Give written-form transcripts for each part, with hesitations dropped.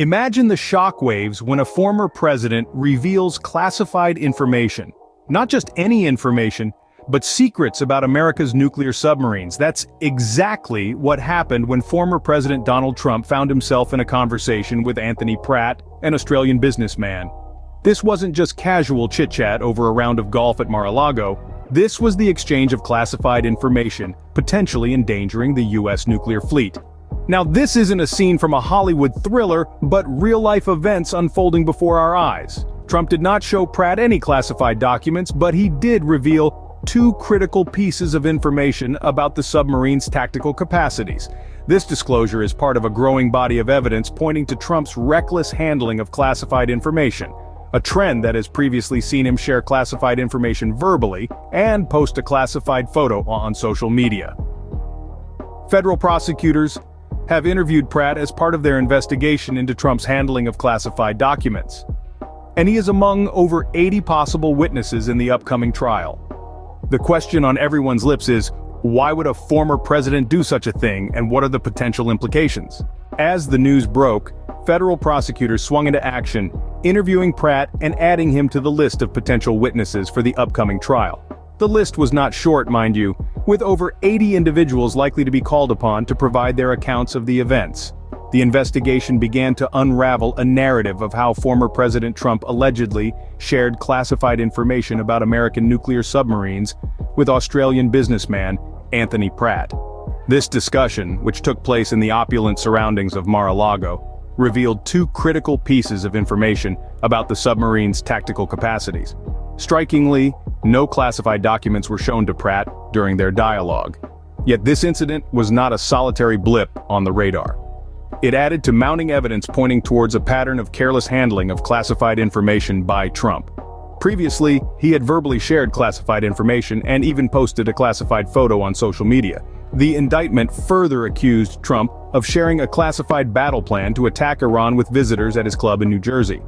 Imagine the shockwaves when a former president reveals classified information. Not just any information, but secrets about America's nuclear submarines. That's exactly what happened when former President Donald Trump found himself in a conversation with Anthony Pratt, an Australian businessman. This wasn't just casual chit-chat over a round of golf at Mar-a-Lago. This was the exchange of classified information, potentially endangering the US nuclear fleet. Now, this isn't a scene from a Hollywood thriller, but real-life events unfolding before our eyes. Trump did not show Pratt any classified documents, but he did reveal two critical pieces of information about the submarine's tactical capacities. This disclosure is part of a growing body of evidence pointing to Trump's reckless handling of classified information, a trend that has previously seen him share classified information verbally and post a classified photo on social media. Federal prosecutors have interviewed Pratt as part of their investigation into Trump's handling of classified documents. And he is among over 80 possible witnesses in the upcoming trial. The question on everyone's lips is, why would a former president do such a thing, and what are the potential implications? As the news broke, federal prosecutors swung into action, interviewing Pratt and adding him to the list of potential witnesses for the upcoming trial. The list was not short, mind you, with over 80 individuals likely to be called upon to provide their accounts of the events. The investigation began to unravel a narrative of how former President Trump allegedly shared classified information about American nuclear submarines with Australian businessman Anthony Pratt. This discussion, which took place in the opulent surroundings of Mar-a-Lago, revealed two critical pieces of information about the submarine's tactical capacities. Strikingly, no classified documents were shown to Pratt during their dialogue. Yet this incident was not a solitary blip on the radar. It added to mounting evidence pointing towards a pattern of careless handling of classified information by Trump. Previously, he had verbally shared classified information and even posted a classified photo on social media. The indictment further accused Trump of sharing a classified battle plan to attack Iran with visitors at his club in New Jersey.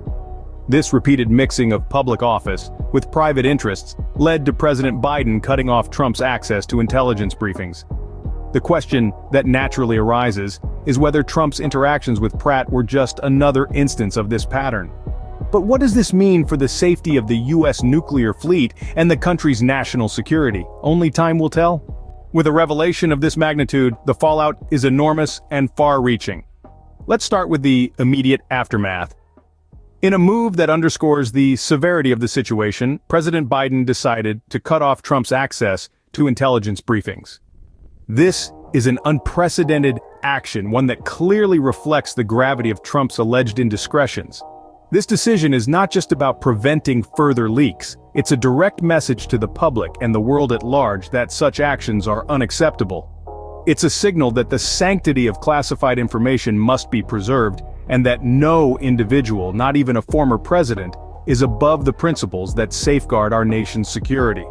This repeated mixing of public office with private interests led to President Biden cutting off Trump's access to intelligence briefings. The question that naturally arises is whether Trump's interactions with Pratt were just another instance of this pattern. But what does this mean for the safety of the US nuclear fleet and the country's national security? Only time will tell. With a revelation of this magnitude, the fallout is enormous and far-reaching. Let's start with the immediate aftermath. In a move that underscores the severity of the situation, President Biden decided to cut off Trump's access to intelligence briefings. This is an unprecedented action, one that clearly reflects the gravity of Trump's alleged indiscretions. This decision is not just about preventing further leaks, it's a direct message to the public and the world at large that such actions are unacceptable. It's a signal that the sanctity of classified information must be preserved, and that no individual, not even a former president, is above the principles that safeguard our nation's security.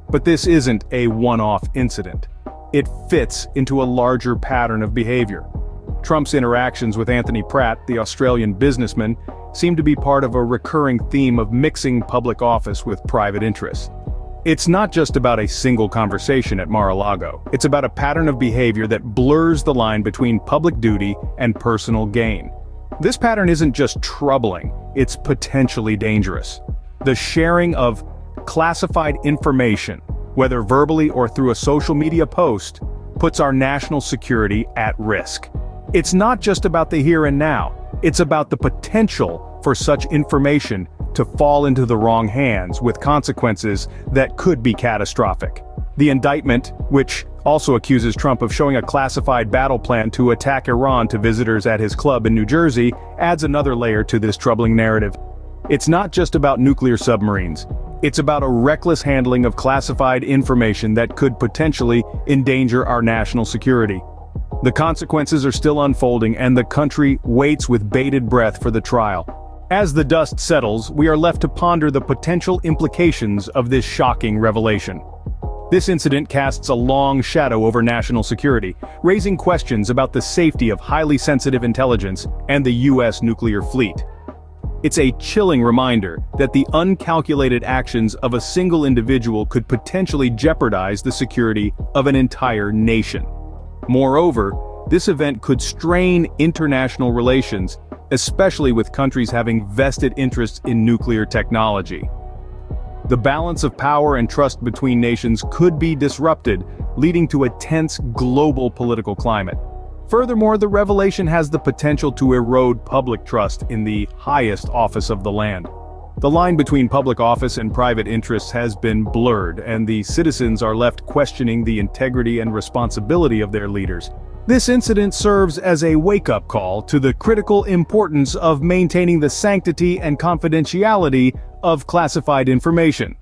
But this isn't a one-off incident. It fits into a larger pattern of behavior. Trump's interactions with Anthony Pratt, the Australian businessman, seem to be part of a recurring theme of mixing public office with private interests. It's not just about a single conversation at Mar-a-Lago. It's about a pattern of behavior that blurs the line between public duty and personal gain. This pattern isn't just troubling, it's potentially dangerous. The sharing of classified information, whether verbally or through a social media post, puts our national security at risk. It's not just about the here and now, it's about the potential for such information to fall into the wrong hands with consequences that could be catastrophic. The indictment, which also accuses Trump of showing a classified battle plan to attack Iran to visitors at his club in New Jersey, adds another layer to this troubling narrative. It's not just about nuclear submarines. It's about a reckless handling of classified information that could potentially endanger our national security. The consequences are still unfolding, and the country waits with bated breath for the trial. As the dust settles, we are left to ponder the potential implications of this shocking revelation. This incident casts a long shadow over national security, raising questions about the safety of highly sensitive intelligence and the US nuclear fleet. It's a chilling reminder that the uncalculated actions of a single individual could potentially jeopardize the security of an entire nation. Moreover, this event could strain international relations, especially with countries having vested interests in nuclear technology. The balance of power and trust between nations could be disrupted, leading to a tense global political climate. Furthermore, the revelation has the potential to erode public trust in the highest office of the land. The line between public office and private interests has been blurred, and the citizens are left questioning the integrity and responsibility of their leaders. This incident serves as a wake-up call to the critical importance of maintaining the sanctity and confidentiality of classified information.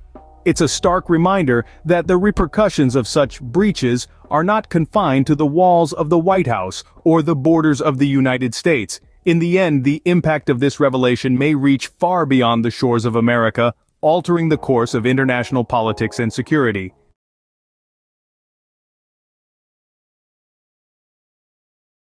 It's a stark reminder that the repercussions of such breaches are not confined to the walls of the White House or the borders of the United States. In the end, the impact of this revelation may reach far beyond the shores of America, altering the course of international politics and security.